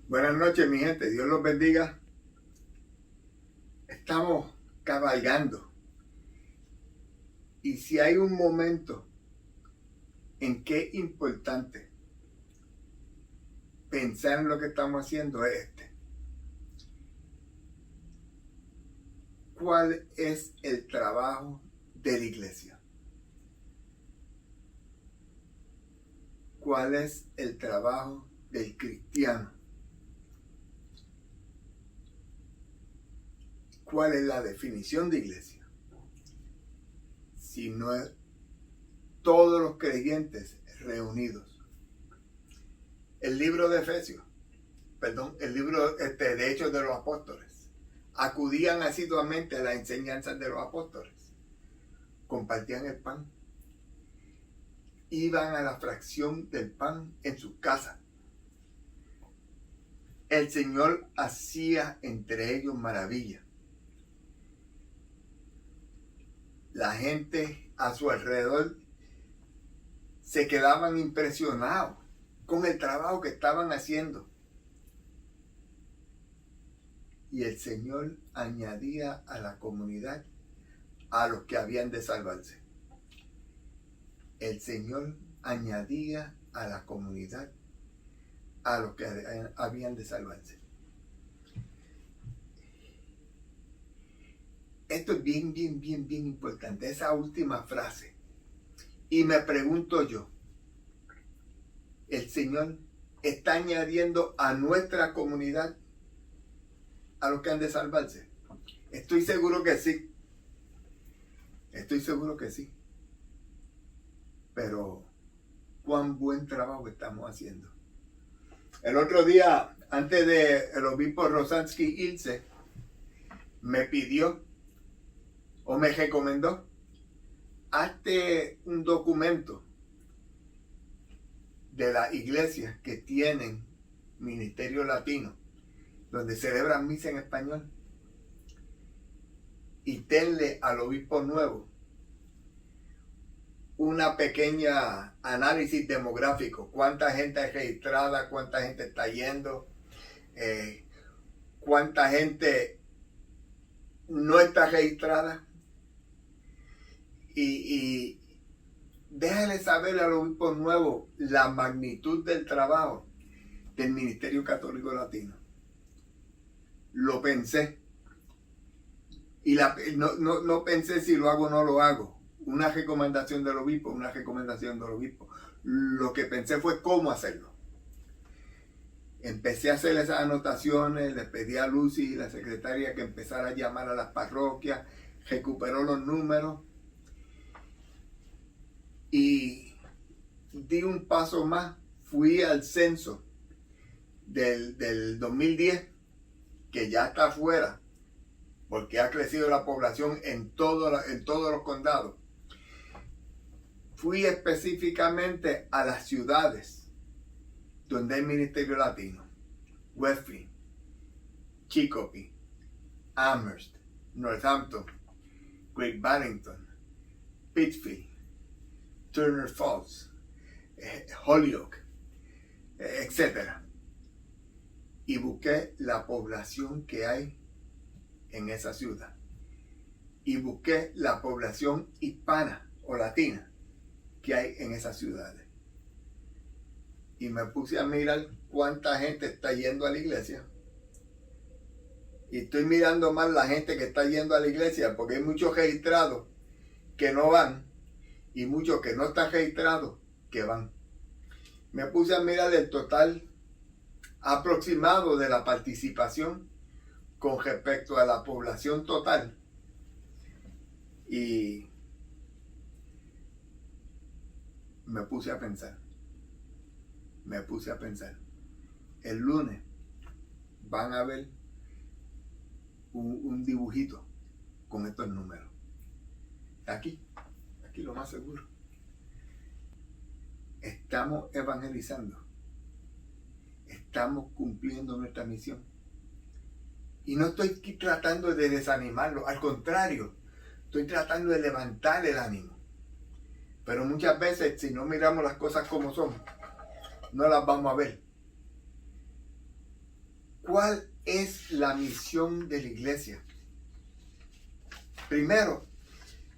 Buenas noches, mi gente. Dios los bendiga. Estamos cabalgando. Y si hay un momento en que es importante pensar en lo que estamos haciendo, es este. ¿Cuál es el trabajo de la iglesia? ¿Cuál es el trabajo del cristiano? ¿Cuál es la definición de iglesia? Si no es todos los creyentes reunidos. El libro de Efesios, el libro de Hechos de los Apóstoles, acudían asiduamente a las enseñanzas de los apóstoles, compartían el pan, iban a la fracción del pan en sus casas. El Señor hacía entre ellos maravillas. La gente a su alrededor se quedaban impresionados con el trabajo que estaban haciendo. Y el Señor añadía a la comunidad a los que habían de salvarse. El Señor añadía a la comunidad a los que habían de salvarse. Esto es bien importante, esa última frase. Y me pregunto yo, ¿el Señor está añadiendo a nuestra comunidad a los que han de salvarse? Estoy seguro que sí. Estoy seguro que sí. Pero, ¿cuán buen trabajo estamos haciendo? El otro día, antes de el obispo Rosansky Ilse, me pidió o me recomendó, hazte un documento de las iglesias que tienen ministerio latino, donde celebran misa en español, y tenle al obispo nuevo una pequeña análisis demográfico, cuánta gente es registrada, cuánta gente está yendo, cuánta gente no está registrada, y déjale saber al obispo nuevo la magnitud del trabajo del Ministerio Católico Latino. Lo pensé. Y no pensé si lo hago o no lo hago. Una recomendación del obispo, una recomendación del obispo. Lo que pensé fue cómo hacerlo. Empecé a hacer esas anotaciones, le pedí a Lucy, la secretaria, que empezara a llamar a las parroquias, recuperó los números y di un paso más. Fui al censo del 2010, que ya está afuera, porque ha crecido la población en todos los condados. Fui específicamente a las ciudades donde hay ministerio latino: Westfield, Chicopee, Amherst, Northampton, Great Barrington, Pittsfield, Turner Falls, Holyoke, etc. Y busqué la población que hay en esa ciudad. Y busqué la población hispana o latina que hay en esas ciudades. Y me puse a mirar cuánta gente está yendo a la iglesia. Y estoy mirando más la gente que está yendo a la iglesia, porque hay muchos registrados que no van y muchos que no están registrados que van. Me puse a mirar el total aproximado de la participación con respecto a la población total. Y me puse a pensar. El lunes van a ver un dibujito con estos números. Aquí lo más seguro. Estamos evangelizando. Estamos cumpliendo nuestra misión. Y no estoy tratando de desanimarlo, al contrario, estoy tratando de levantar el ánimo. Pero muchas veces, si no miramos las cosas como son, no las vamos a ver. ¿Cuál es la misión de la iglesia? Primero,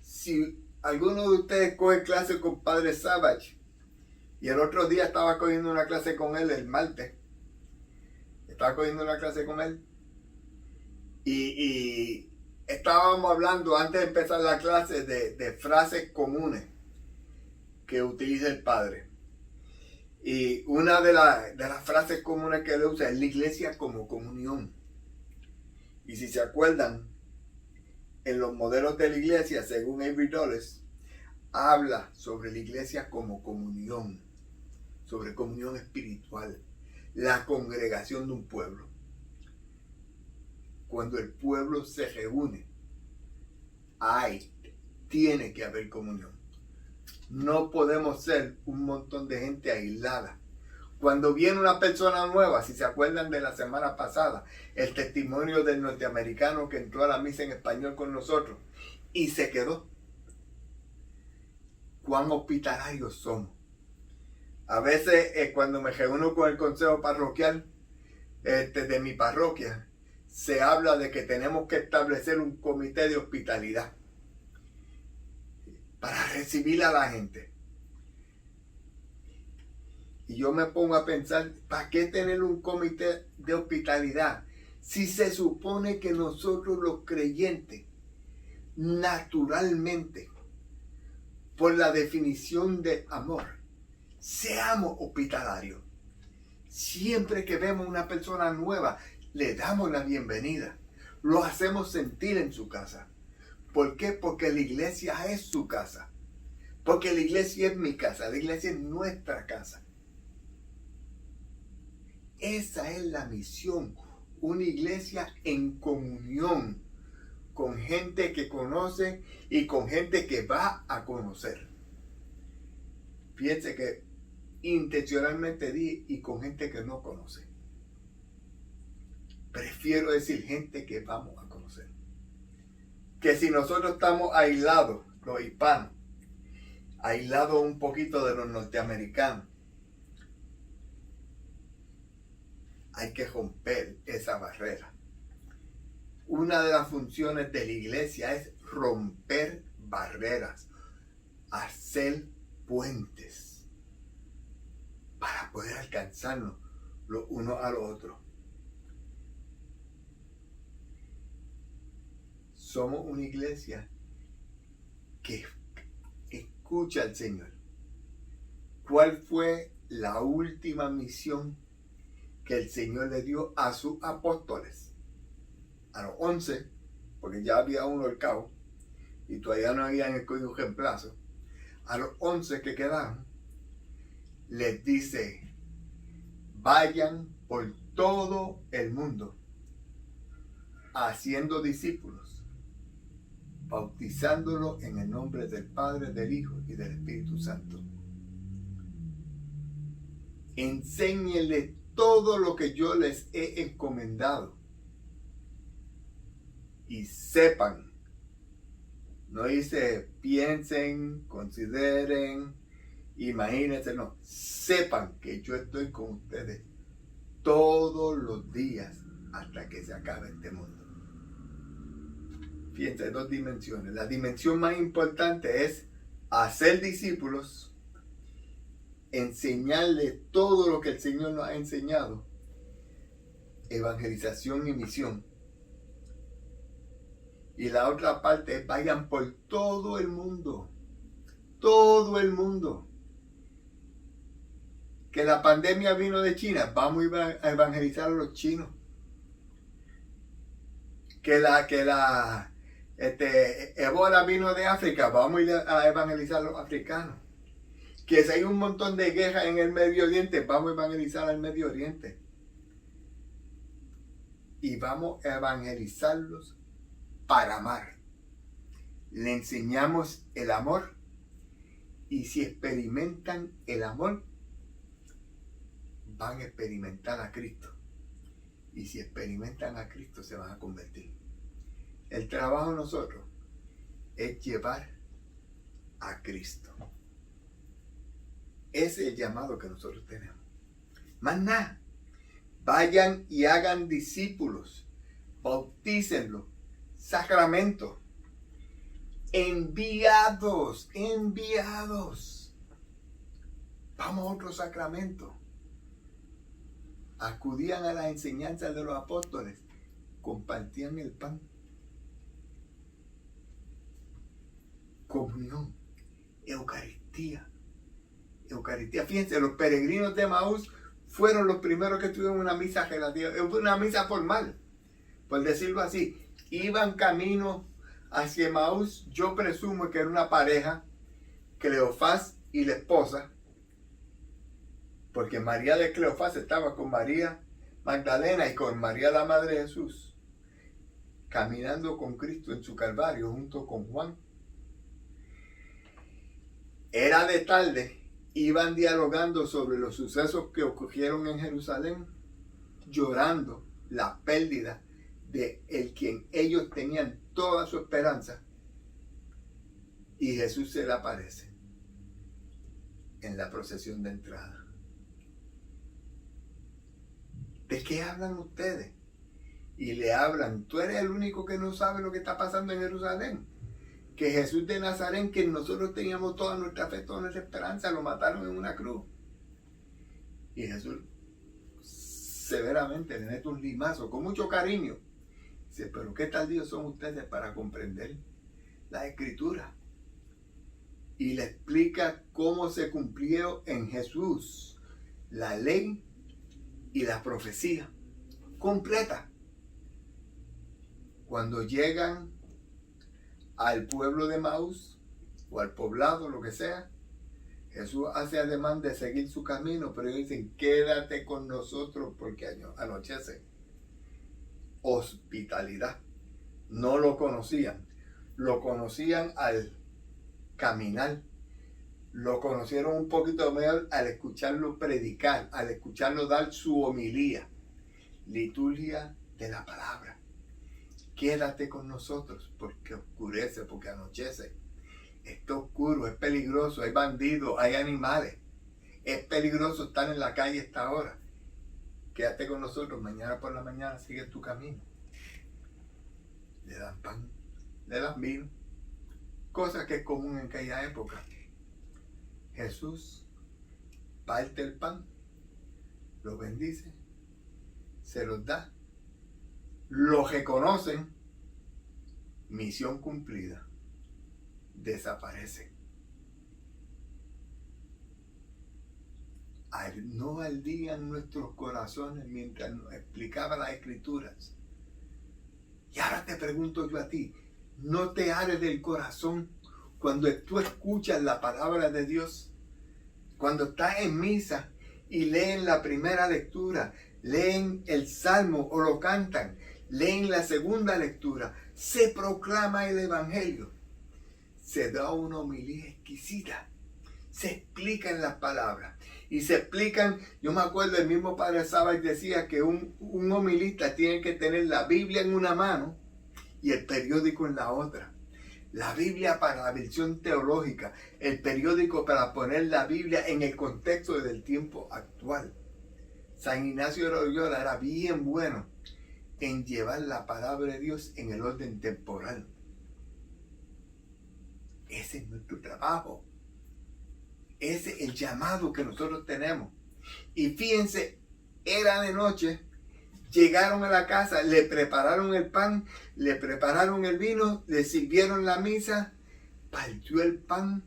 si alguno de ustedes coge clase con Padre Savage, y el otro día estaba cogiendo una clase con él, el martes, estaba cogiendo una clase con él, y estábamos hablando antes de empezar la clase de frases comunes que utiliza el Padre. Y una de las frases comunes que él usa es la iglesia como comunión. Y si se acuerdan, en los modelos de la iglesia, según Avery Dulles, habla sobre la iglesia como comunión, sobre comunión espiritual, la congregación de un pueblo. Cuando el pueblo se reúne, tiene que haber comunión. No podemos ser un montón de gente aislada. Cuando viene una persona nueva, si se acuerdan de la semana pasada, el testimonio del norteamericano que entró a la misa en español con nosotros y se quedó. Cuán hospitalarios somos. A veces cuando me reúno con el consejo parroquial de mi parroquia, se habla de que tenemos que establecer un comité de hospitalidad para recibir a la gente. Y yo me pongo a pensar, ¿para qué tener un comité de hospitalidad si se supone que nosotros los creyentes, naturalmente, por la definición de amor, seamos hospitalarios? Siempre que vemos una persona nueva, le damos la bienvenida. Lo hacemos sentir en su casa. ¿Por qué? Porque la iglesia es su casa. Porque la iglesia es mi casa. La iglesia es nuestra casa. Esa es la misión. Una iglesia en comunión con gente que conoce y con gente que va a conocer. Fíjense que intencionalmente di y con gente que no conoce. Prefiero decir gente que vamos a conocer. Que si nosotros estamos aislados, los hispanos, aislados un poquito de los norteamericanos, hay que romper esa barrera. Una de las funciones de la iglesia es romper barreras, hacer puentes para poder alcanzarnos los unos a los otros. Somos una iglesia que escucha al Señor. ¿Cuál fue la última misión que el Señor le dio a sus apóstoles? A los 11, porque ya había uno al cabo y todavía no habían escogido un reemplazo. A los 11 que quedaron, les dice: vayan por todo el mundo haciendo discípulos, bautizándolos en el nombre del Padre, del Hijo y del Espíritu Santo. Enséñenles todo lo que yo les he encomendado. Y sepan, no dice piensen, consideren, imagínense, no. Sepan que yo estoy con ustedes todos los días hasta que se acabe este mundo. Fíjense, dos dimensiones. La dimensión más importante es hacer discípulos, enseñarles todo lo que el Señor nos ha enseñado, evangelización y misión. Y la otra parte es vayan por todo el mundo, todo el mundo. Que la pandemia vino de China, vamos a evangelizar a los chinos. Que la Ébola vino de África, vamos a ir a evangelizar a los africanos. Que si hay un montón de guerras en el Medio Oriente, vamos a evangelizar al Medio Oriente. Y vamos a evangelizarlos para amar. Le enseñamos el amor y si experimentan el amor, van a experimentar a Cristo. Y si experimentan a Cristo, se van a convertir. El trabajo de nosotros es llevar a Cristo. Ese es el llamado que nosotros tenemos. Más nada. Vayan y hagan discípulos, bautícenlos, sacramento, enviados. Vamos a otro sacramento. Acudían a las enseñanzas de los apóstoles, compartían el pan. Comunión, Eucaristía. Fíjense, los peregrinos de Emaús fueron los primeros que tuvieron una misa relativa, una misa formal, por decirlo así. Iban camino hacia Emaús, yo presumo que era una pareja, Cleofás y la esposa, porque María de Cleofás estaba con María Magdalena y con María la Madre de Jesús, caminando con Cristo en su Calvario junto con Juan. Era de tarde, iban dialogando sobre los sucesos que ocurrieron en Jerusalén, llorando la pérdida de el quien ellos tenían toda su esperanza, y Jesús se le aparece en la procesión de entrada. ¿De qué hablan ustedes? Y le hablan, tú eres el único que no sabe lo que está pasando en Jerusalén. Que Jesús de Nazaret, que nosotros teníamos toda nuestra fe, toda nuestra esperanza, lo mataron en una cruz. Y Jesús severamente le mete un limazo, con mucho cariño. Dice, pero ¿qué tal Dios son ustedes para comprender la Escritura? Y le explica cómo se cumplió en Jesús la ley y la profecía completa. Cuando llegan al pueblo de Emaús o al poblado, lo que sea, Jesús hace ademán de seguir su camino, pero ellos dicen, quédate con nosotros porque anochece. Hospitalidad. No lo conocían al caminar, lo conocieron un poquito mejor al escucharlo predicar, al escucharlo dar su homilía, liturgia de la palabra. Quédate con nosotros porque oscurece, porque anochece. Está oscuro, es peligroso, hay bandidos, hay animales. Es peligroso estar en la calle a esta hora. Quédate con nosotros, mañana por la mañana sigue tu camino. Le dan pan, le dan vino, cosa que es común en aquella época. Jesús parte el pan, lo bendice, se los da, lo reconocen, misión cumplida, desaparecen. No ardían nuestros corazones mientras nos explicaba las Escrituras. Y ahora te pregunto yo a ti, ¿no te arde el corazón cuando tú escuchas la palabra de Dios? Cuando estás en misa y leen la primera lectura, leen el salmo o lo cantan, leen la segunda lectura, se proclama el evangelio, se da una homilía exquisita, se explican las palabras y se explican. Yo me acuerdo, el mismo Padre Sábal decía que un homilista tiene que tener la Biblia en una mano y el periódico en la otra. La Biblia para la versión teológica, el periódico para poner la Biblia en el contexto del tiempo actual. San Ignacio de Loyola era bien bueno en llevar la palabra de Dios en el orden temporal. Ese es nuestro trabajo. Ese es el llamado que nosotros tenemos. Y fíjense, era de noche, llegaron a la casa, le prepararon el pan, le prepararon el vino, le sirvieron la misa, partió el pan,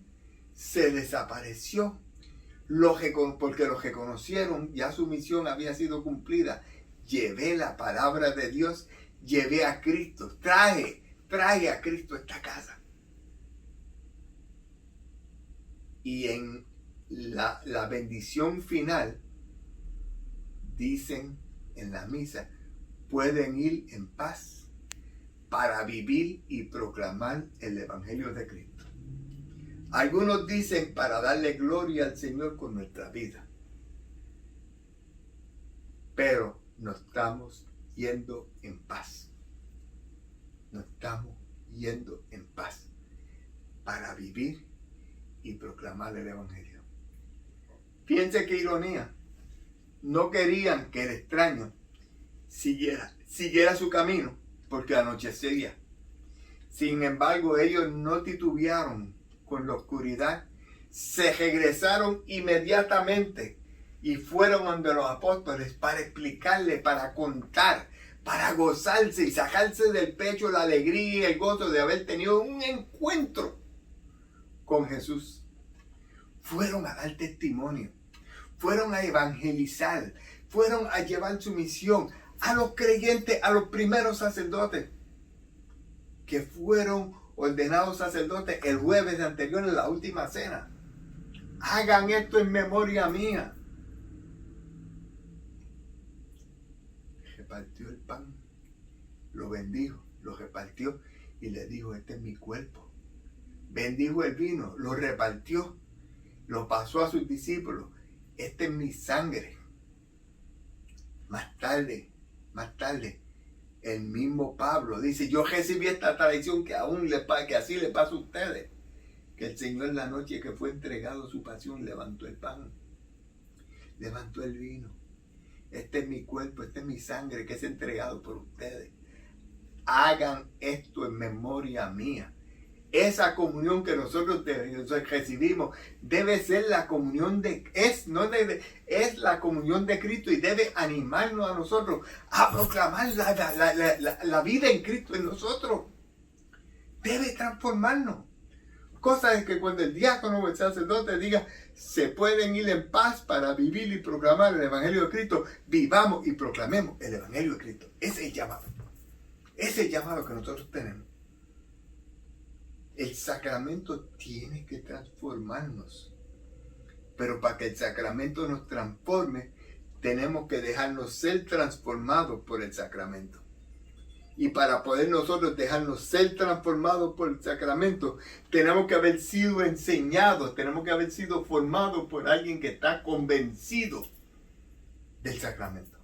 se desapareció, porque los reconocieron, ya su misión había sido cumplida. Llevé la palabra de Dios, llevé a Cristo, traje a Cristo a esta casa. Y en la bendición final, dicen en la misa, pueden ir en paz para vivir y proclamar el Evangelio de Cristo. Algunos dicen para darle gloria al Señor con nuestra vida. Pero nos estamos yendo en paz. Nos estamos yendo en paz para vivir y proclamar el Evangelio. Fíjense qué ironía. no querían que el extraño siguiera su camino porque anochecía. Sin embargo, ellos no titubearon con la oscuridad, se regresaron inmediatamente y fueron donde los apóstoles para explicarle, para contar, para gozarse y sacarse del pecho la alegría y el gozo de haber tenido un encuentro con Jesús. Fueron a dar testimonio, fueron a evangelizar, fueron a llevar su misión a los creyentes, a los primeros sacerdotes que fueron ordenados sacerdotes el jueves anterior en la última cena. Hagan esto en memoria mía. Repartió el pan, lo bendijo, lo repartió y le dijo: este es mi cuerpo. Bendijo el vino, lo repartió, lo pasó a sus discípulos: este es mi sangre. Más tarde, el mismo Pablo dice: yo recibí esta tradición que así le pasa a ustedes. Que el Señor, en la noche que fue entregado su pasión, levantó el pan, levantó el vino. Este es mi cuerpo, este es mi sangre que es entregado por ustedes. Hagan esto en memoria mía. Esa comunión que nosotros recibimos debe ser la comunión es la comunión de Cristo, y debe animarnos a nosotros a proclamar la vida en Cristo en nosotros. Debe transformarnos. Cosa es que cuando el diácono o el sacerdote diga: se pueden ir en paz para vivir y proclamar el Evangelio de Cristo, vivamos y proclamemos el Evangelio de Cristo. Ese es el llamado. Ese es el llamado que nosotros tenemos. El sacramento tiene que transformarnos. Pero para que el sacramento nos transforme, tenemos que dejarnos ser transformados por el sacramento. Y para poder nosotros dejarnos ser transformados por el sacramento, tenemos que haber sido enseñados, tenemos que haber sido formados por alguien que está convencido del sacramento.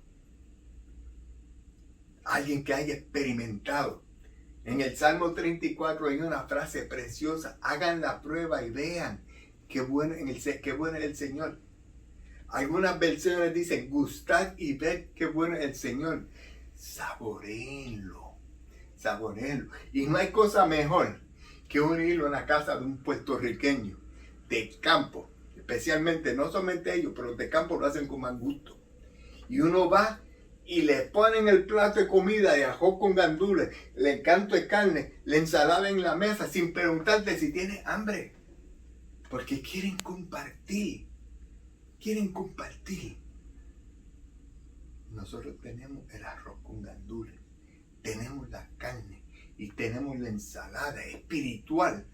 Alguien que haya experimentado. En el Salmo 34 hay una frase preciosa: hagan la prueba y vean qué bueno es el Señor. Algunas versiones dicen: gustad y ved qué bueno es el Señor. Saboréenlo. Y no hay cosa mejor que unirlo en la casa de un puertorriqueño de campo, especialmente, no solamente ellos, pero los de campo lo hacen con más gusto. Y uno va y le ponen el plato de comida de ajo con gandules, le canto de carne, la ensalada en la mesa, sin preguntarte si tiene hambre. Porque quieren compartir. Nosotros tenemos el arroz con gandules, tenemos la carne y tenemos la ensalada espiritual,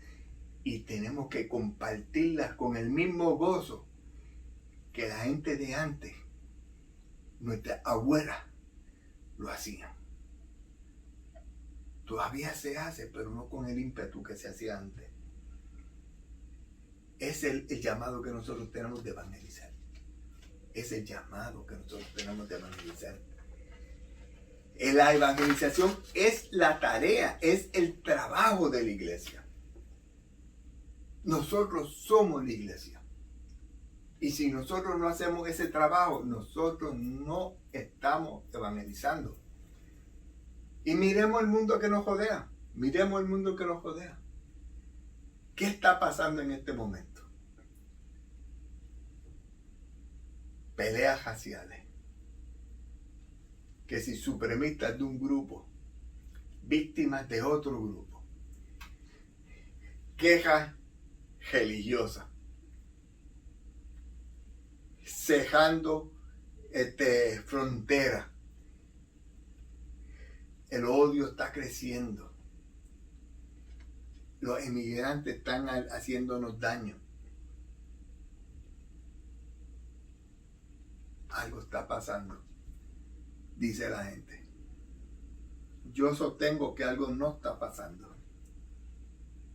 y tenemos que compartirlas con el mismo gozo que la gente de antes, nuestra abuela, lo hacían. Todavía se hace, pero no con el ímpetu que se hacía antes. Es el llamado que nosotros tenemos de evangelizar. La evangelización es la tarea, es el trabajo de la iglesia. Nosotros somos la iglesia. Y si nosotros no hacemos ese trabajo, nosotros no estamos evangelizando. Y miremos el mundo que nos rodea. ¿Qué está pasando en este momento? Peleas raciales. Que si supremistas de un grupo, víctimas de otro grupo. Quejas religiosas. Cejando fronteras. El odio está creciendo. Los inmigrantes están haciéndonos daño. Algo está pasando, dice la gente. Yo sostengo que algo no está pasando.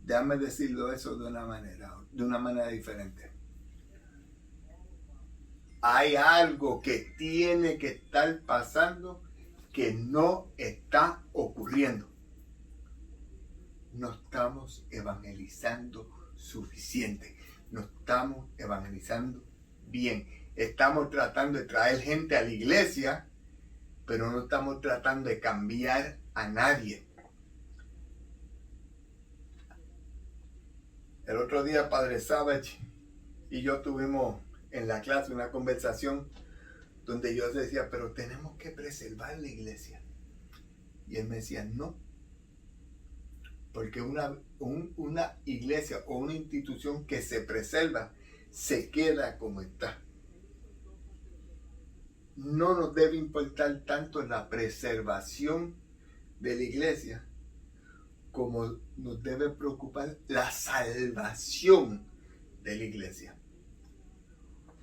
Déjame decirlo eso de una manera diferente. Hay algo que tiene que estar pasando que no está ocurriendo. No estamos evangelizando suficiente. No estamos evangelizando bien. estamos tratando de traer gente a la iglesia, pero no estamos tratando de cambiar a nadie. El otro día Padre Savage y yo tuvimos en la clase una conversación donde yo decía, pero tenemos que preservar la iglesia. Y él me decía, no. Porque una iglesia o una institución que se preserva se queda como está. No nos debe importar tanto la preservación de la iglesia como nos debe preocupar la salvación de la iglesia.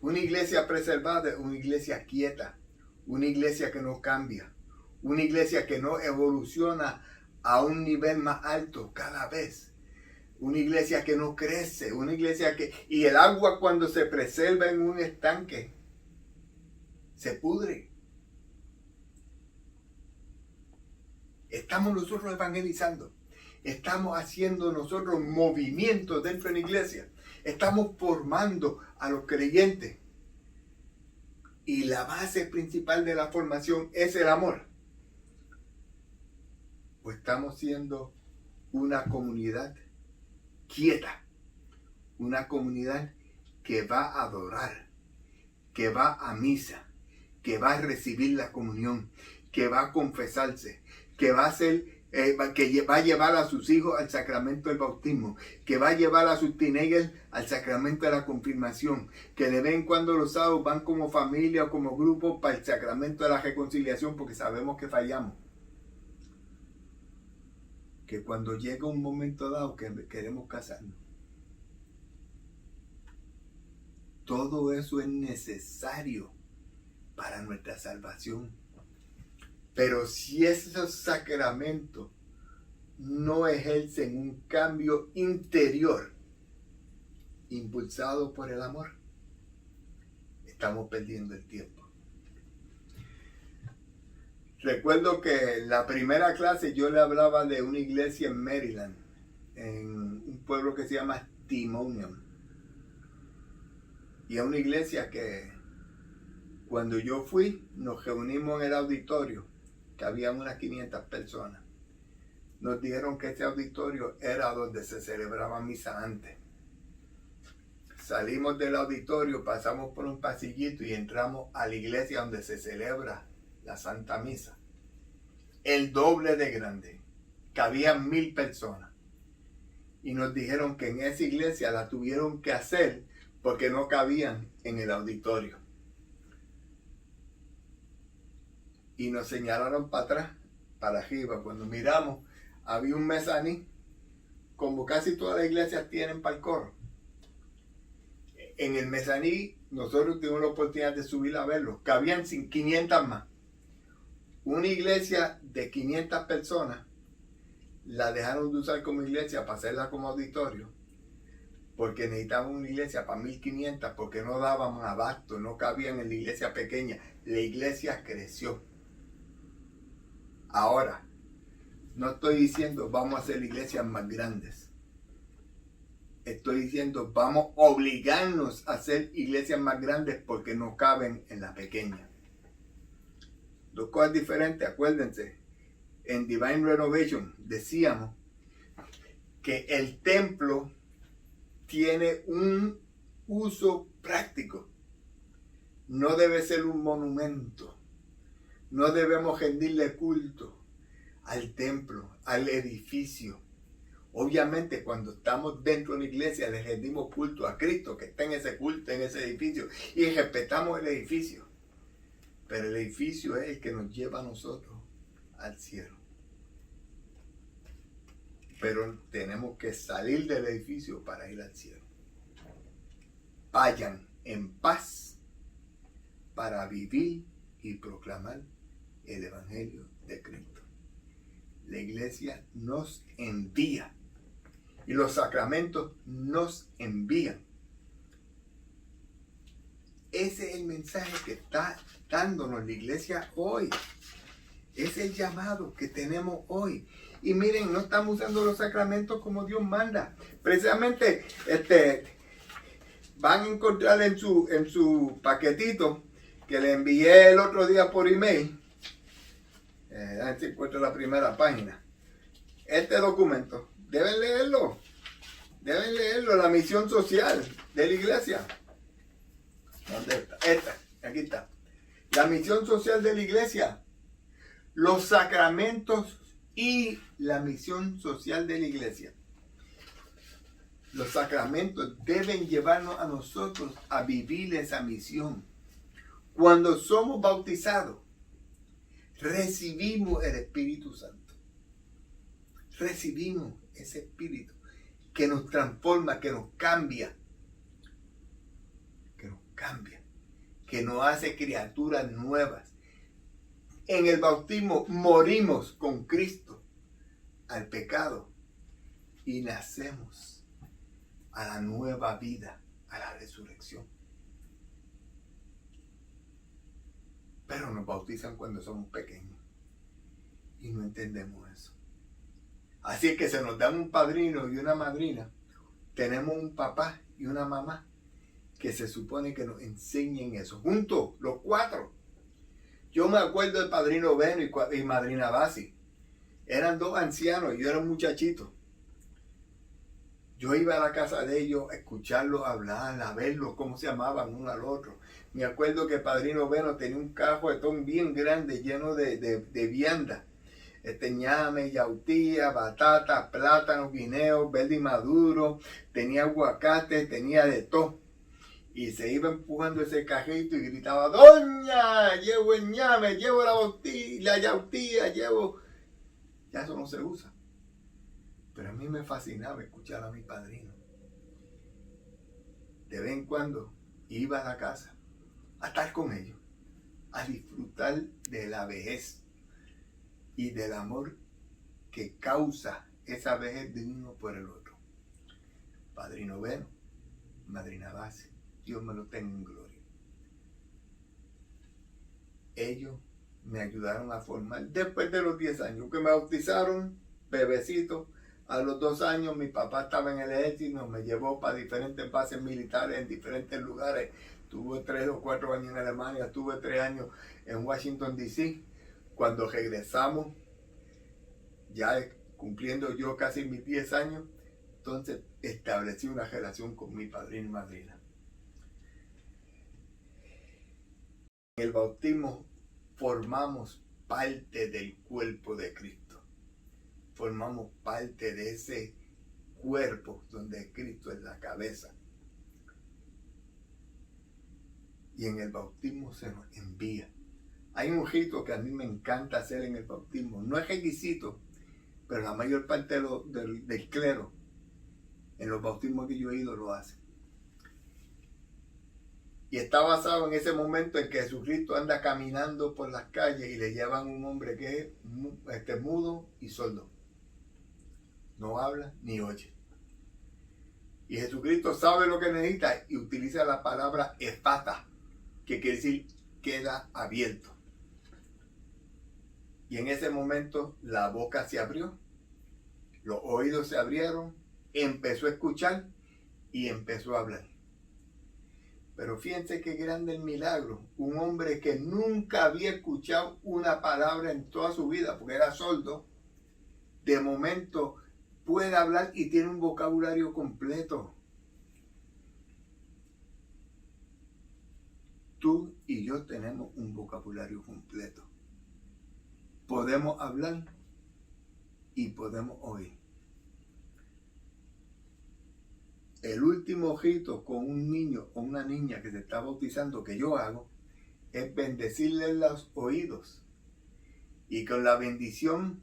Una iglesia preservada es una iglesia quieta, una iglesia que no cambia, una iglesia que no evoluciona a un nivel más alto cada vez, una iglesia que no crece, una iglesia que... Y el agua cuando se preserva en un estanque se pudre. Estamos nosotros evangelizando. Estamos haciendo nosotros movimientos dentro de la iglesia. Estamos formando a los creyentes. Y la base principal de la formación es el amor. Pues estamos siendo una comunidad quieta. Una comunidad que va a adorar, que va a misa, que va a recibir la comunión, que va a confesarse, que va a ser, que va a llevar a sus hijos al sacramento del bautismo, que va a llevar a sus teenagers al sacramento de la confirmación, que de vez en cuando los sábados van como familia o como grupo para el sacramento de la reconciliación porque sabemos que fallamos. Que cuando llega un momento dado que queremos casarnos. Todo eso es necesario para nuestra salvación. Pero si esos sacramentos no ejercen un cambio interior impulsado por el amor, estamos perdiendo el tiempo. Recuerdo que en la primera clase yo le hablaba de una iglesia en Maryland, en un pueblo que se llama Timonium. Y es una iglesia que cuando yo fui, nos reunimos en el auditorio, que había unas 500 personas. Nos dijeron que ese auditorio era donde se celebraba misa antes. Salimos del auditorio, pasamos por un pasillito y entramos a la iglesia donde se celebra la Santa Misa. El doble de grande. Cabían 1000 personas. Y nos dijeron que en esa iglesia la tuvieron que hacer porque no cabían en el auditorio. Y nos señalaron para atrás, para arriba. Cuando miramos, había un mezanín, como casi todas las iglesias tienen para el coro. En el mezanín, nosotros tuvimos la oportunidad de subir a verlo. Cabían 500 más. Una iglesia de 500 personas, la dejaron de usar como iglesia para hacerla como auditorio. Porque necesitaban una iglesia para 1500, porque no daban abasto, no cabían en la iglesia pequeña. La iglesia creció. Ahora, no estoy diciendo vamos a hacer iglesias más grandes. Estoy diciendo vamos a obligarnos a hacer iglesias más grandes porque no caben en la pequeña. Dos cosas diferentes, acuérdense. En Divine Renovation decíamos que el templo tiene un uso práctico. No debe ser un monumento. No debemos rendirle culto al templo, al edificio. Obviamente cuando estamos dentro de una iglesia le rendimos culto a Cristo que está en ese culto, en ese edificio, y respetamos el edificio. Pero el edificio es el que nos lleva a nosotros al cielo. Pero tenemos que salir del edificio para ir al cielo. Vayan en paz para vivir y proclamar el Evangelio de Cristo. La iglesia nos envía y los sacramentos nos envían. Ese es el mensaje que está dándonos la iglesia hoy. Es el llamado que tenemos hoy. Y miren, no estamos usando los sacramentos como Dios manda. Precisamente, van a encontrar en su paquetito que le envié el otro día por email. Ahí se encuentra la primera página. Este documento, deben leerlo, la misión social de la iglesia. ¿Dónde está? Aquí está. La misión social de la iglesia, los sacramentos y la misión social de la iglesia. Los sacramentos deben llevarnos a nosotros a vivir esa misión. Cuando somos bautizados, recibimos el Espíritu Santo. Recibimos ese Espíritu que nos transforma, que nos cambia, que nos hace criaturas nuevas. En el bautismo morimos con Cristo al pecado y nacemos a la nueva vida, a la resurrección. Pero nos bautizan cuando somos pequeños y no entendemos eso. Así es que se nos dan un padrino y una madrina. Tenemos un papá y una mamá que se supone que nos enseñen eso. Juntos, los cuatro. Yo me acuerdo del padrino Beno y madrina Basi. Eran dos ancianos y yo era un muchachito. Yo iba a la casa de ellos a escucharlos hablar, a verlos, cómo se amaban uno al otro. Me acuerdo que el padrino Beno tenía un cajuetón bien grande, lleno de vianda. Ñame, yautía, batata, plátano, guineo, verde y maduro. Tenía aguacate, tenía de todo. Y se iba empujando ese cajito y gritaba: ¡Doña! Llevo el ñame, llevo la yautía, llevo... Ya eso no se usa. Pero a mí me fascinaba escuchar a mi padrino. De vez en cuando iba a la casa a estar con ellos, a disfrutar de la vejez y del amor que causa esa vejez de uno por el otro. Padrino Beno, madrina Basi, Dios me lo tenga en gloria. Ellos me ayudaron a formar, después de los 10 años que me bautizaron, bebecito. A los 2 años mi papá estaba en el ejército, me llevó para diferentes bases militares en diferentes lugares. Tuve 3 o 4 años en Alemania, tuve 3 años en Washington, D.C. Cuando regresamos, ya cumpliendo yo casi mis 10 años, entonces establecí una relación con mi padrino y madrina. En el bautismo formamos parte del cuerpo de Cristo. Formamos parte de ese cuerpo donde Cristo es la cabeza. Y en el bautismo se nos envía. Hay un rito que a mí me encanta hacer en el bautismo. No es requisito, pero la mayor parte del clero en los bautismos que yo he ido lo hace. Y está basado en ese momento en que Jesucristo anda caminando por las calles y le llevan un hombre que es mudo y sordo. No habla ni oye. Y Jesucristo sabe lo que necesita y utiliza la palabra efata, que quiere decir queda abierto. Y en ese momento la boca se abrió, los oídos se abrieron, empezó a escuchar y empezó a hablar. Pero fíjense qué grande el milagro. Un hombre que nunca había escuchado una palabra en toda su vida, porque era sordo, de momento puede hablar y tiene un vocabulario completo. Tú y yo tenemos un vocabulario completo. Podemos hablar y podemos oír. El último rito con un niño o una niña que se está bautizando que yo hago es bendecirle los oídos. Y con la bendición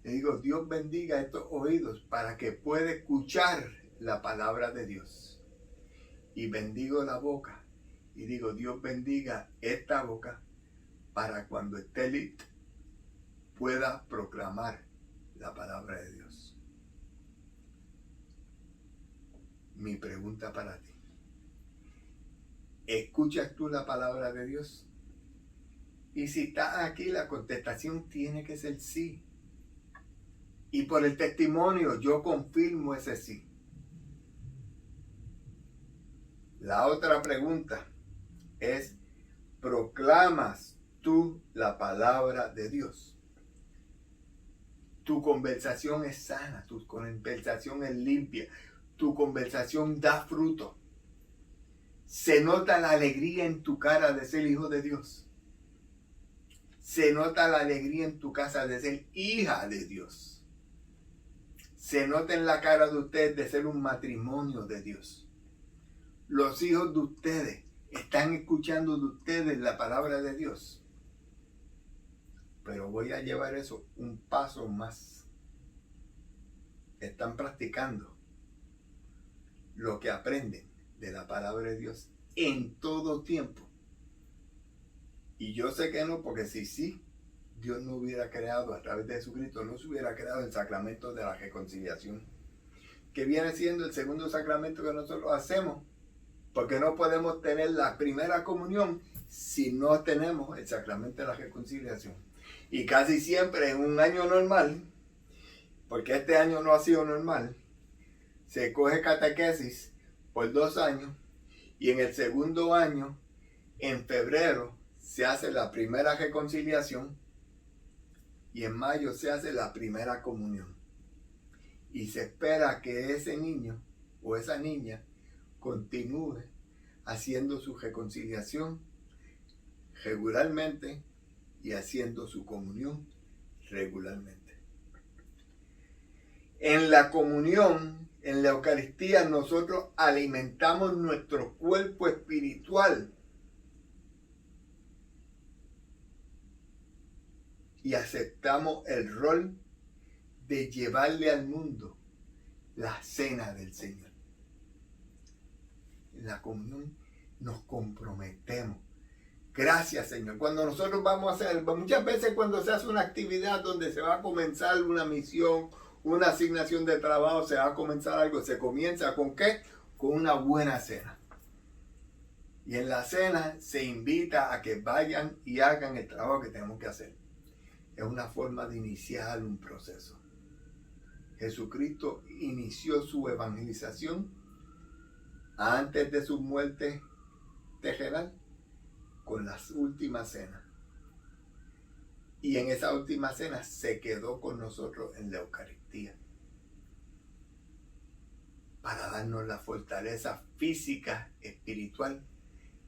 le digo: Dios bendiga estos oídos para que pueda escuchar la palabra de Dios. Y bendigo la boca y digo: Dios bendiga esta boca para cuando esté lista pueda proclamar la palabra de Dios. Mi pregunta para ti: ¿escuchas tú la palabra de Dios? Y si estás aquí, la contestación tiene que ser sí. Y por el testimonio yo confirmo ese sí. La otra pregunta es, ¿proclamas tú la palabra de Dios? Tu conversación es sana, tu conversación es limpia, tu conversación da fruto. Se nota la alegría en tu cara de ser hijo de Dios. Se nota la alegría en tu casa de ser hija de Dios. Se nota en la cara de ustedes de ser un matrimonio de Dios. Los hijos de ustedes están escuchando de ustedes la palabra de Dios. Pero voy a llevar eso un paso más. Están practicando lo que aprenden de la palabra de Dios en todo tiempo. Y yo sé que no, porque si sí, Dios no hubiera creado a través de Jesucristo, no se hubiera creado el sacramento de la reconciliación, que viene siendo el segundo sacramento que nosotros hacemos, porque no podemos tener la primera comunión si no tenemos el sacramento de la reconciliación. Y casi siempre en un año normal, porque este año no ha sido normal, se coge catequesis por 2 años y en el segundo año, en febrero, se hace la primera reconciliación y en mayo se hace la primera comunión. Y se espera que ese niño o esa niña continúe haciendo su reconciliación regularmente y haciendo su comunión regularmente. En la comunión, en la Eucaristía, nosotros alimentamos nuestro cuerpo espiritual y aceptamos el rol de llevarle al mundo la cena del Señor. En la comunión nos comprometemos. Gracias, Señor. Cuando nosotros vamos a hacer, muchas veces cuando se hace una actividad donde se va a comenzar una misión, una asignación de trabajo, se va a comenzar algo, se comienza ¿con qué? Con una buena cena. Y en la cena se invita a que vayan y hagan el trabajo que tenemos que hacer. Es una forma de iniciar un proceso. Jesucristo inició su evangelización antes de su muerte terrenal con las últimas cenas. Y en esa última cena se quedó con nosotros en la Eucaristía para darnos la fortaleza física, espiritual,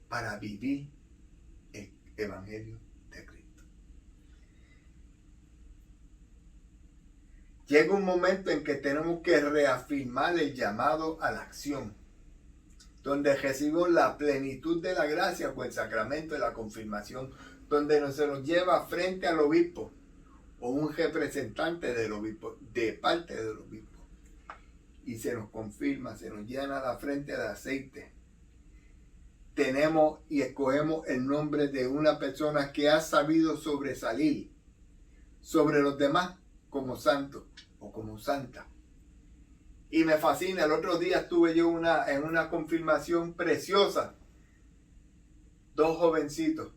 para vivir el Evangelio de Cristo. Llega un momento en que tenemos que reafirmar el llamado a la acción, donde recibimos la plenitud de la gracia con el sacramento de la confirmación, donde se nos lleva frente al obispo o un representante del obispo, de parte del obispo, y se nos confirma, se nos llena la frente de aceite. Tenemos y escogemos el nombre de una persona que ha sabido sobresalir sobre los demás como santo o como santa. Y me fascina, el otro día estuve yo en una confirmación preciosa. 2 jovencitos.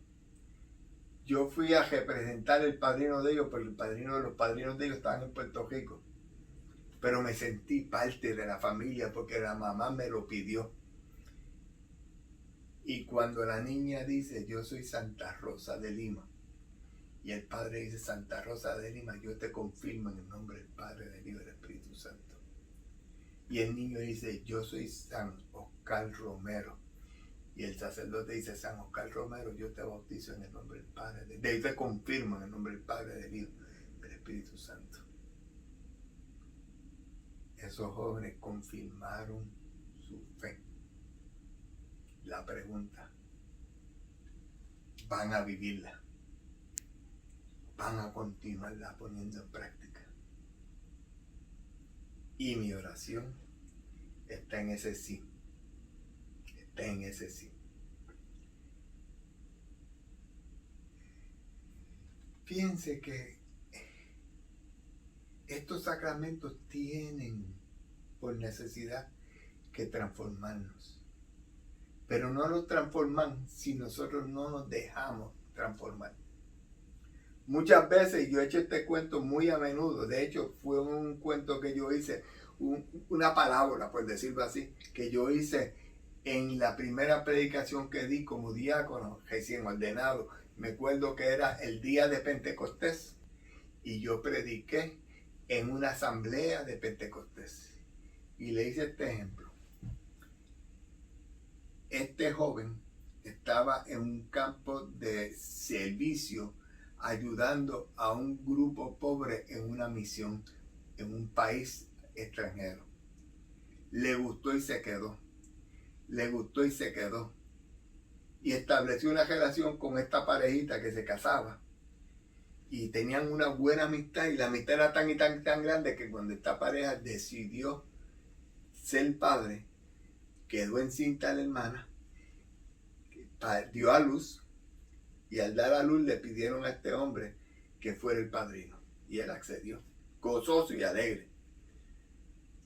Yo fui a representar el padrino de ellos, porque los padrinos de ellos estaban en Puerto Rico. Pero me sentí parte de la familia porque la mamá me lo pidió. Y cuando la niña dice, yo soy Santa Rosa de Lima, y el padre dice, Santa Rosa de Lima, yo te confirmo en el nombre del Padre, del Hijo y del Espíritu Santo. Y el niño dice, yo soy San Oscar Romero. Y el sacerdote dice, San Oscar Romero, yo te bautizo en el nombre del Padre, yo te confirmo en el nombre del Padre, del Hijo y del Espíritu Santo. Esos jóvenes confirmaron su fe. La pregunta, ¿van a vivirla? ¿Van a continuarla poniendo en práctica? Y mi oración está en ese sí. Está en ese sí. Fíjense que estos sacramentos tienen por necesidad que transformarnos. Pero no nos transforman si nosotros no nos dejamos transformar. Muchas veces yo he hecho este cuento muy a menudo. De hecho, fue un cuento que yo hice, una parábola, por decirlo así, que yo hice En la primera predicación que di como diácono, recién ordenado, me acuerdo que era el día de Pentecostés y yo prediqué en una asamblea de Pentecostés. Y le hice este ejemplo. Este joven estaba en un campo de servicio ayudando a un grupo pobre en una misión en un país extranjero. Le gustó y se quedó. Le gustó y se quedó. Y estableció una relación con esta parejita que se casaba. Y tenían una buena amistad y la amistad era tan y tan grande que cuando esta pareja decidió ser padre, quedó encinta la hermana, dio a luz y al dar a luz le pidieron a este hombre que fuera el padrino y él accedió, gozoso y alegre.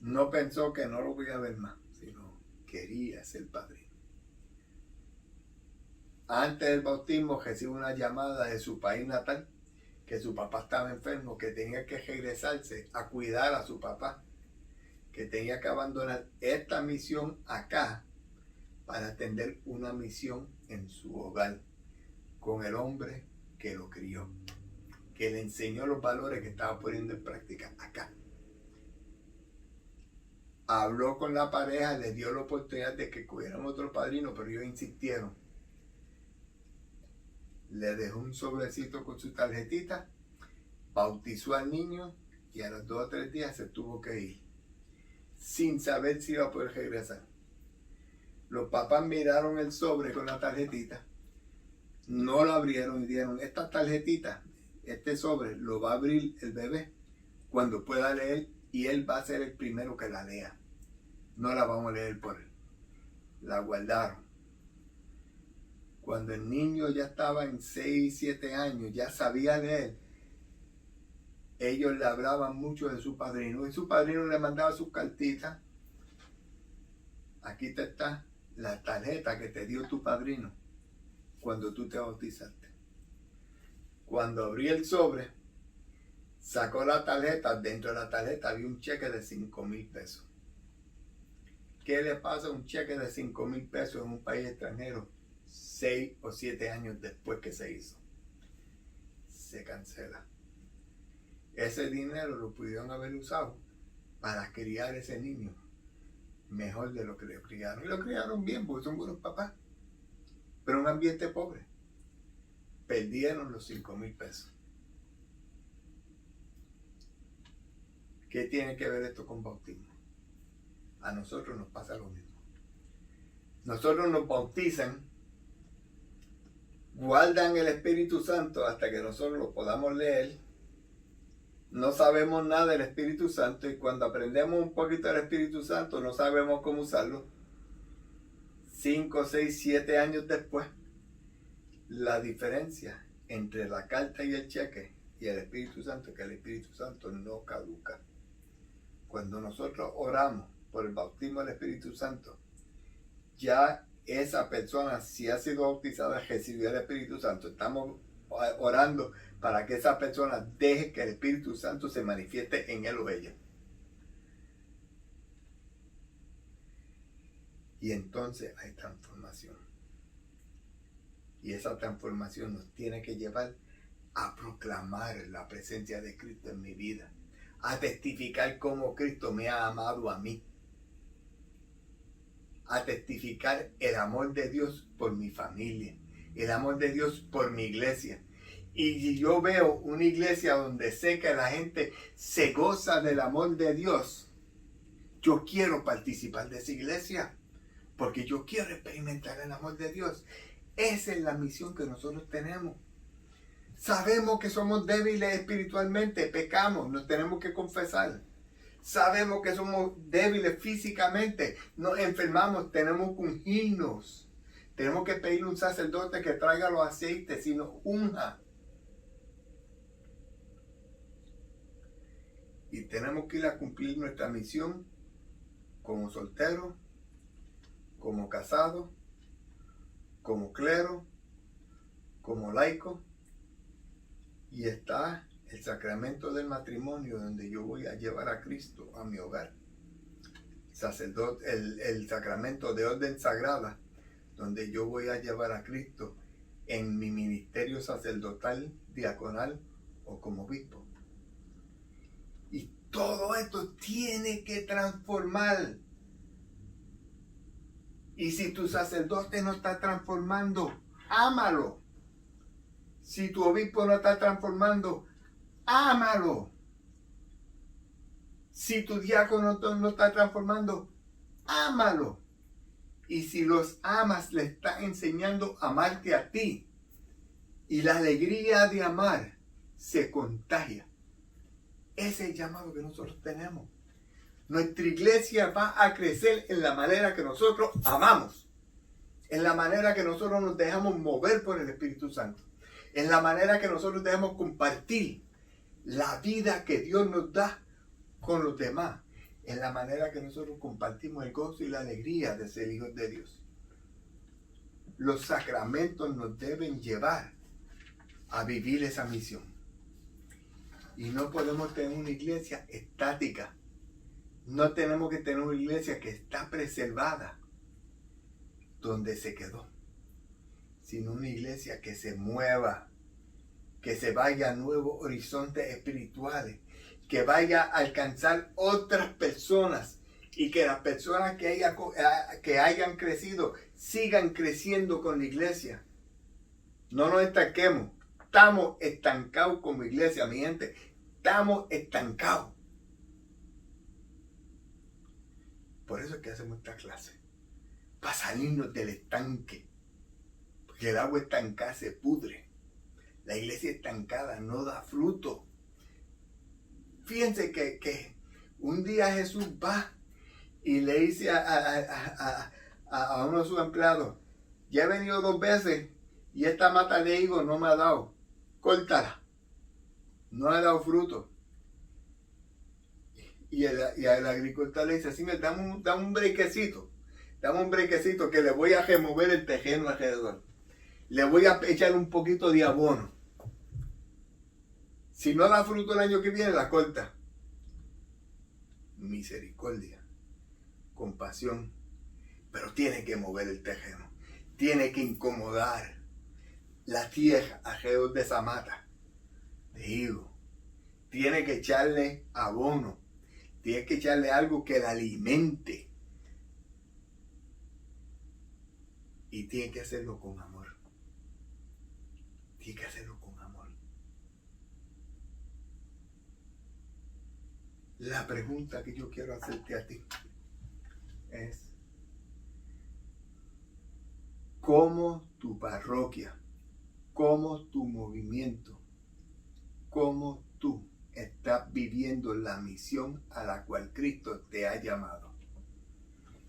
No pensó que no lo voy a ver más, sino quería ser padrino. Antes del bautismo recibe una llamada de su país natal que su papá estaba enfermo, que tenía que regresarse a cuidar a su papá, que tenía que abandonar esta misión acá para atender una misión en su hogar con el hombre que lo crió, que le enseñó los valores que estaba poniendo en práctica acá. Habló con la pareja, le dio la oportunidad de que cogieran otro padrino, pero ellos insistieron. Le dejó un sobrecito con su tarjetita, bautizó al niño y a los 2 o 3 días se tuvo que ir, sin saber si iba a poder regresar. Los papás miraron el sobre con la tarjetita, no lo abrieron y dijeron, esta tarjetita, este sobre, lo va a abrir el bebé cuando pueda leer y él va a ser el primero que la lea. No la vamos a leer por él. La guardaron. Cuando el niño ya estaba en 6, 7 años, ya sabía leer, ellos le hablaban mucho de su padrino y su padrino le mandaba sus cartitas. Aquí te está la tarjeta que te dio tu padrino cuando tú te bautizaste. Cuando abrí el sobre, sacó la tarjeta, dentro de la tarjeta había un cheque de 5,000 pesos. ¿Qué le pasa a un cheque de 5,000 pesos en un país extranjero 6 o 7 años después que se hizo? Se cancela. Ese dinero lo pudieron haber usado para criar ese niño mejor de lo que le criaron. Y lo criaron bien porque son buenos papás, pero en un ambiente pobre. Perdieron los 5,000 pesos. ¿Qué tiene que ver esto con bautismo? A nosotros nos pasa lo mismo. Nosotros nos bautizan, guardan el Espíritu Santo hasta que nosotros lo podamos leer. No sabemos nada del Espíritu Santo y cuando aprendemos un poquito del Espíritu Santo no sabemos cómo usarlo. 5, 6, 7 años después, la diferencia entre la carta y el cheque y el Espíritu Santo es que el Espíritu Santo no caduca. Cuando nosotros oramos por el bautismo del Espíritu Santo, ya esa persona, si ha sido bautizada, recibió el Espíritu Santo. Estamos orando para que esa persona deje que el Espíritu Santo se manifieste en él o ella. Y entonces hay transformación. Y esa transformación nos tiene que llevar a proclamar la presencia de Cristo en mi vida, a testificar cómo Cristo me ha amado a mí, a testificar el amor de Dios por mi familia, el amor de Dios por mi iglesia. Y yo veo una iglesia donde sé que la gente se goza del amor de Dios, yo quiero participar de esa iglesia, porque yo quiero experimentar el amor de Dios. Esa es la misión que nosotros tenemos. Sabemos que somos débiles espiritualmente, pecamos, nos tenemos que confesar. Sabemos que somos débiles físicamente, nos enfermamos, tenemos que ungirnos. Tenemos que pedirle a un sacerdote que traiga los aceites y nos unja. Y tenemos que ir a cumplir nuestra misión como solteros, como casados, como clero, como laico. Y está el sacramento del matrimonio donde yo voy a llevar a Cristo a mi hogar. sacerdote, el sacramento de orden sagrada, donde yo voy a llevar a Cristo en mi ministerio sacerdotal, diaconal o como obispo. Y todo esto tiene que transformar. Y si tu sacerdote no está transformando, ámalo. Si tu obispo no está transformando, ámalo. Si tu diácono no está transformando, ámalo. Y si los amas, le está enseñando a amarte a ti. Y la alegría de amar se contagia. Ese es el llamado que nosotros tenemos. Nuestra iglesia va a crecer en la manera que nosotros amamos. En la manera que nosotros nos dejamos mover por el Espíritu Santo. En la manera que nosotros dejamos compartir la vida que Dios nos da con los demás. En la manera que nosotros compartimos el gozo y la alegría de ser hijos de Dios. Los sacramentos nos deben llevar a vivir esa misión. Y no podemos tener una iglesia estática. No tenemos que tener una iglesia que está preservada donde se quedó, sino una iglesia que se mueva, que se vaya a nuevos horizontes espirituales, que vaya a alcanzar otras personas y que las personas que hayan crecido sigan creciendo con la iglesia. No nos estanquemos. Estamos estancados como iglesia, mi gente. Estamos estancados. Por eso es que hacemos esta clase. Para salirnos del estanque. Porque el agua estancada se pudre. La iglesia estancada no da fruto. Fíjense que un día Jesús va y le dice a uno de sus empleados: ya he venido 2 veces y esta mata de higo no me ha dado. Córtala. No ha dado fruto. Y el agricultor le dice: sí, dame un brequecito. Dame un brequecito que le voy a remover el terreno alrededor. Le voy a echar un poquito de abono. Si no da fruto el año que viene, la corta. Misericordia, compasión, pero tiene que mover el terreno. Tiene que incomodar la tierra alrededor de esa mata de higo. Tiene que echarle abono. Tiene que echarle algo que la alimente. Y tiene que hacerlo con amor. Tiene que hacerlo con amor. La pregunta que yo quiero hacerte a ti es: ¿cómo tu parroquia, cómo tu movimiento, cómo tú estás viviendo la misión a la cual Cristo te ha llamado?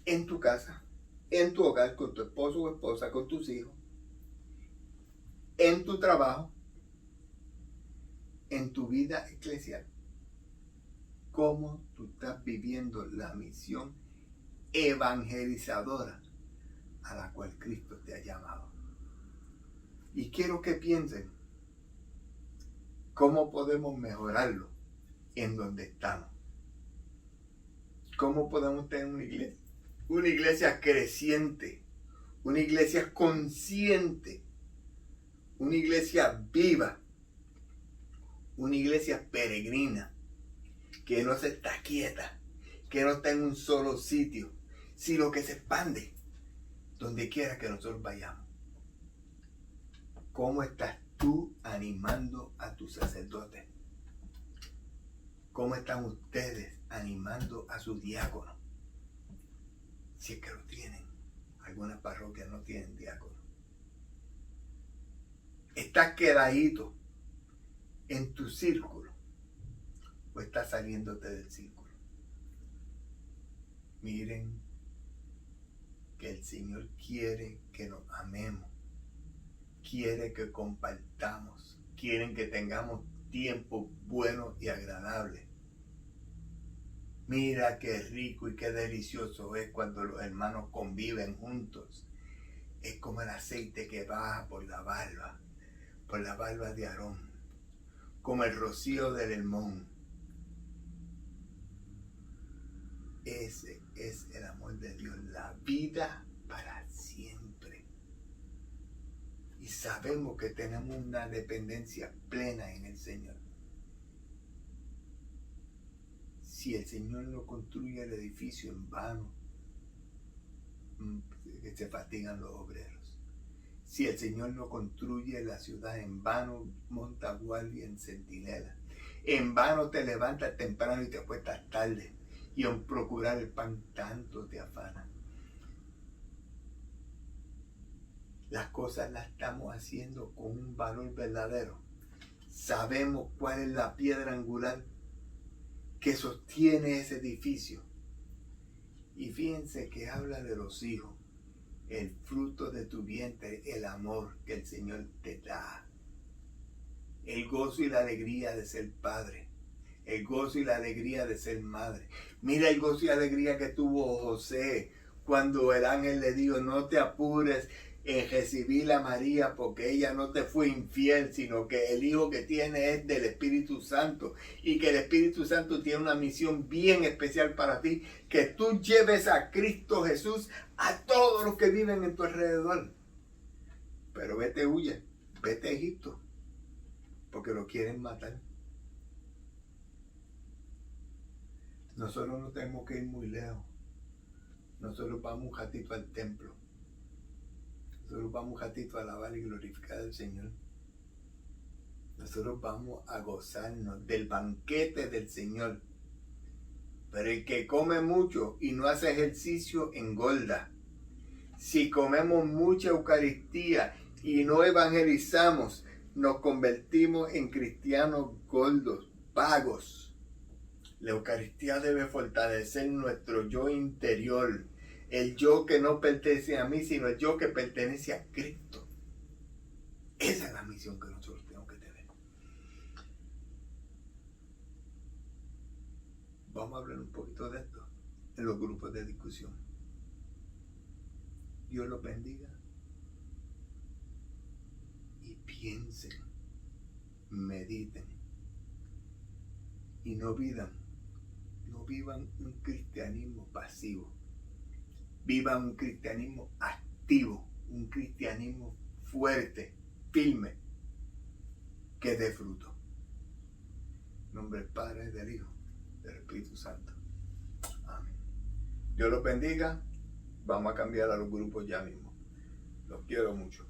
En tu casa, en tu hogar, con tu esposo o esposa, con tus hijos, en tu trabajo, en tu vida eclesial. ¿Cómo tú estás viviendo la misión evangelizadora a la cual Cristo te ha llamado? Y quiero que piensen cómo podemos mejorarlo en donde estamos. ¿Cómo podemos tener una iglesia creciente, una iglesia consciente, una iglesia viva, una iglesia peregrina, que no se está quieta, que no está en un solo sitio, sino que se expande donde quiera que nosotros vayamos? ¿Cómo estás tú animando a tus sacerdotes? ¿Cómo están ustedes animando a sus diáconos? Si es que lo tienen. Algunas parroquias no tienen diáconos. ¿Estás quedadito en tu círculo o estás saliéndote del círculo? Miren que el Señor quiere que nos amemos, quiere que compartamos, quieren que tengamos tiempo bueno y agradable. Mira qué rico y qué delicioso es cuando los hermanos conviven juntos. Es como el aceite que baja por la barba de Aarón, como el rocío del Hermón. Ese es el amor de Dios, la vida para siempre. Y sabemos que tenemos una dependencia plena en el Señor. Si el Señor no construye el edificio en vano, que se fatigan los obreros. Si el Señor no construye la ciudad en vano, monta guardia en centinela. En vano te levantas temprano y te acuestas tarde, y en procurar el pan tanto te afana. Las cosas las estamos haciendo con un valor verdadero. Sabemos cuál es la piedra angular que sostiene ese edificio. Y fíjense que habla de los hijos, el fruto de tu vientre, el amor que el Señor te da, el gozo y la alegría de ser padre, el gozo y la alegría de ser madre. Mira el gozo y la alegría que tuvo José cuando el ángel le dijo: no te apures en recibir a María, porque ella no te fue infiel, sino que el hijo que tiene es del Espíritu Santo, y que el Espíritu Santo tiene una misión bien especial para ti, que tú lleves a Cristo Jesús a todos los que viven en tu alrededor. Pero huye, vete a Egipto, porque lo quieren matar. Nosotros no tenemos que ir muy lejos. Nosotros vamos un ratito al templo. Nosotros vamos un ratito a alabar y glorificar al Señor. Nosotros vamos a gozarnos del banquete del Señor. Pero el que come mucho y no hace ejercicio engorda. Si comemos mucha Eucaristía y no evangelizamos, nos convertimos en cristianos gordos, vagos. La Eucaristía debe fortalecer nuestro yo interior. El yo que no pertenece a mí, sino el yo que pertenece a Cristo. Esa es la misión que nosotros tenemos que tener. Vamos a hablar un poquito de esto en los grupos de discusión. Dios los bendiga. Y piensen, mediten. Y no vivan un cristianismo pasivo. Vivan un cristianismo activo, un cristianismo fuerte, firme, que dé fruto. En nombre del Padre, del Hijo, del Espíritu Santo. Amén. Dios los bendiga. Vamos a cambiar a los grupos ya mismo. Los quiero mucho.